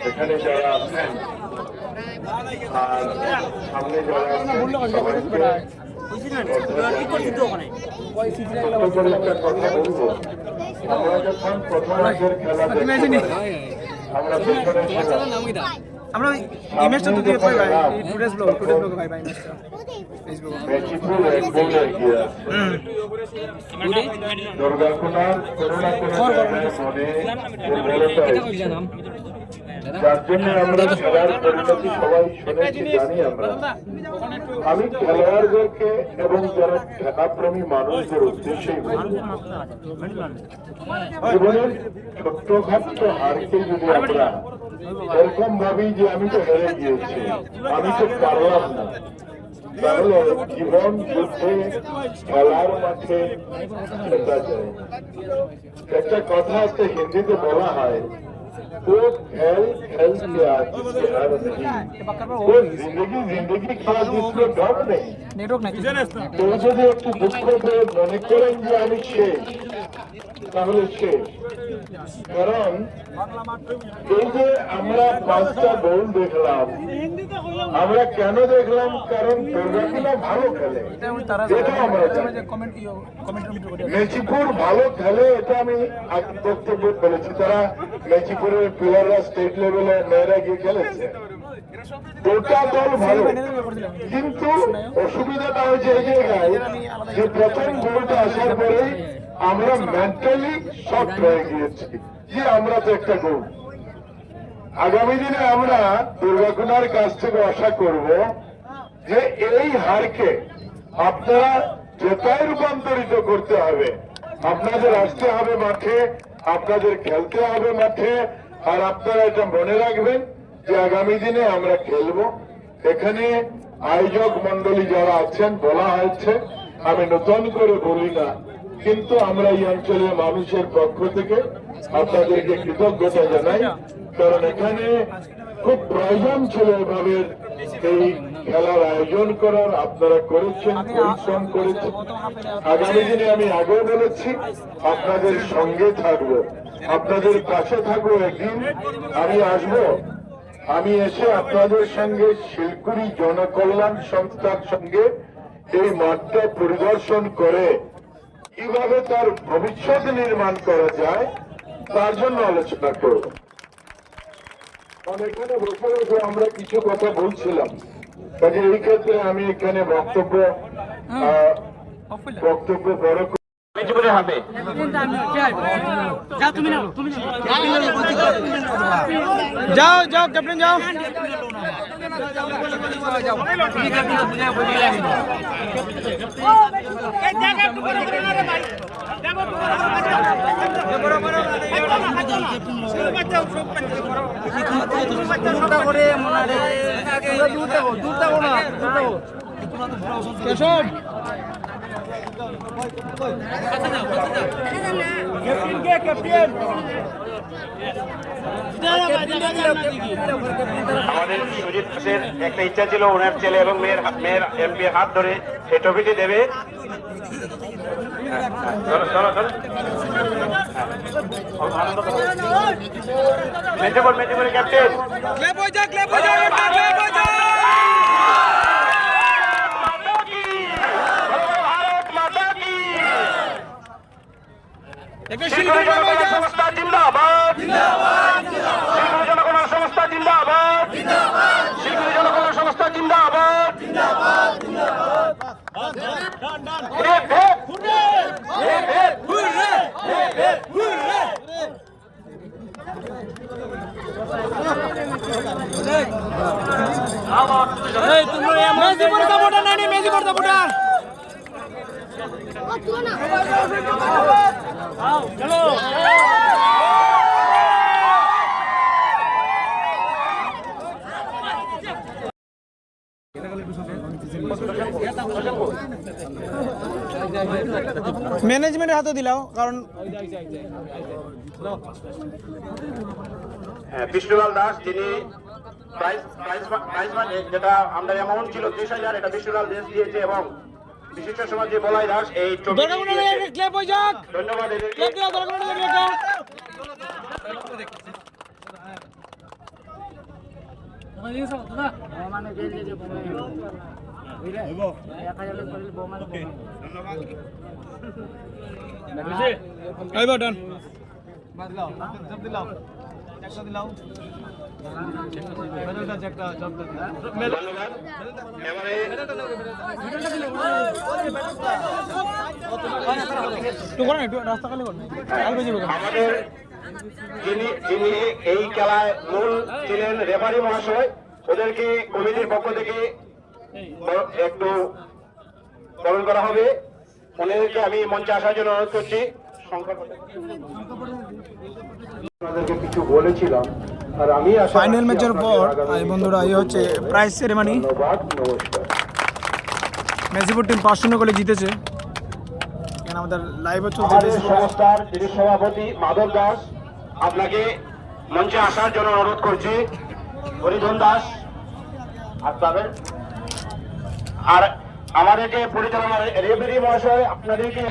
এখানে যারা আছেন আর সামনে যারা আছেন একটা কথা বলবো, আমরা যখন প্রথম রাজ্যের খেলা আমরা আমরা ইমেজটা তো দিয়ে কই ভাই টুডেস ব্লগ ভাই ইমেজটা ফেসবুক দুর্গাকুনা করোনা যার জন্য আমরা খেলার পরিণতি সবাই শুনেছি জানি আমরা। আমি খেলোয়াড়দেরকে এবং যারা খেলাপ্রেমী মানুষদের উদ্দেশ্যেই জীবনের ছোট্টখাট্ট হারকে যদি আমরা এরকম ভাবি যে আমি তো হেরে গিয়েছি, আমি তো পারলাম না, তাহলে জীবন যুদ্ধে খেলার মাঠে খেলা যায়। একটা কথা আছে হিন্দিতে বলা হয়, वो खेल खेल के आज हार नहीं, वो जिंदगी খেলা जिसमें गम नहीं। তো যদি একটু দুঃখ করে মনে করেন যে আমি শেষ, তাহলে শেষ। কারণ এই যে আমরা 5টা গোল দেখলাম, আমরা কেন দেখলাম? কারণ দুর্গাকুনা ভালো খেলে, এটা আমরা জানি। মেচিপুর ভালো খেলে, এটা আমি বক্তব্য বলেছি। তারা মেচিপুরের প্লেয়াররা স্টেট লেভেলে মেয়েরা গিয়ে খেলেছে, দুটা দল ভালো। কিন্তু অসুবিধাটা হয়েছে এই জায়গায় যে প্রথম গোলটা আসার পরেই আমরা মেন্টালি শক হয়ে গিয়েছি যে আমরা তো একটা গোল। আগামী দিনে আমরা দুর্গাকুনার কাছ থেকে আশা করব যে এই হারকে আপনারা জেতায় রূপান্তরিত করতে হবে। আপনাদের আসতে হবে মাঠে, আপনাদের খেলতে হবে মাঠে, আর আপনারা এটা মনে রাখবেন যে আগামী দিনে আমরা খেলব। এখানে আয়োজক মন্ডলী যারা আছেন, বলা হয়েছে, আমি নতুন করে বলি না, কিন্তু আমরা এই অঞ্চলের মানুষের পক্ষ থেকে আপনাদেরকে কৃতজ্ঞতা জানাই। কারণ এখানে খুব প্রয়োজন ছিল এভাবে এই খেলার আয়োজন করার, আপনারা করেছেন, পরিশ্রম করেছেন। আগামী দিনে আমি আগেও বলেছি আপনাদের সঙ্গে থাকবো, আপনাদের পাশে থাকবো। একদিন আমি আসবো, আমি এসে আপনাদের সঙ্গে শিলকুড়ি জনকল্যাণ সংস্থার সঙ্গে এই মাঠটা পরিদর্শন করে কিভাবে তার ভবিষ্যৎ নির্মাণ করা যায় তার জন্য আলোচনা করব। এখানে বসে বসে আমরা কিছু কথা বলছিলাম, কাজে এই ক্ষেত্রে আমি এখানে বক্তব্য বড় হবে। যাও যাও ক্যাপ্টেন যাও। কেশব আমাদের সুজিত ঘোষের একটা ইচ্ছা ছিল ওনার ছেলে এবং মেয়ের এমপির হাত ধরে সেই ট্রফিটি দেবে। মেদিনীপুর ক্যাপ্টেন সংস্থা জিন্দাবাদ, শিল্পী জনগণনা সংস্থা জিন্দাবাদ, শিল্পী জনগণনা সংস্থা জিন্দাবাদ। ম্যানেজমেন্টের হাতে দিলাও, কারণ বিষ্ণুলাল দাস, যিনি প্রাইজ মানি যেটা আমরা অ্যামাউন্ট ছিল 30,000, এটা বিষ্ণুলাল দাস দিয়েছে এবং বিশিষ্ট সমাজে বলাই দাস এই ট্রফি ধন্যবাদ এদেরকে। ধন্যবাদ। এবারে আমাদের যিনি এই খেলায় মূল ছিলেন রেফারি মহাশয়, ওদেরকে কমিটির পক্ষ থেকে একটু বরণ করা হবে। ওনাদেরকে আমি মঞ্চে আসার জন্য অনুরোধ করছি। আপনাদেরকে কিছু বলেছিলাম আর আমি ফাইনাল ম্যাচের পর এই বন্ধুরা এই হচ্ছে প্রাইজ সেরেমনি। ধন্যবাদ, নমস্কার। মেদিনীপুর টিম 5-0 গোলে জিতেছে। এখানে আমাদের লাইভও চলছে। আমাদের সংস্থার যিনি সভাপতি মাধব দাস, আপনাকে মঞ্চে আসার জন্য অনুরোধ করছি। হরিধন দাস আসবেন। আর আমাদেরকে পরিচালনার রেফারি মহাশয় আপনাদেরকে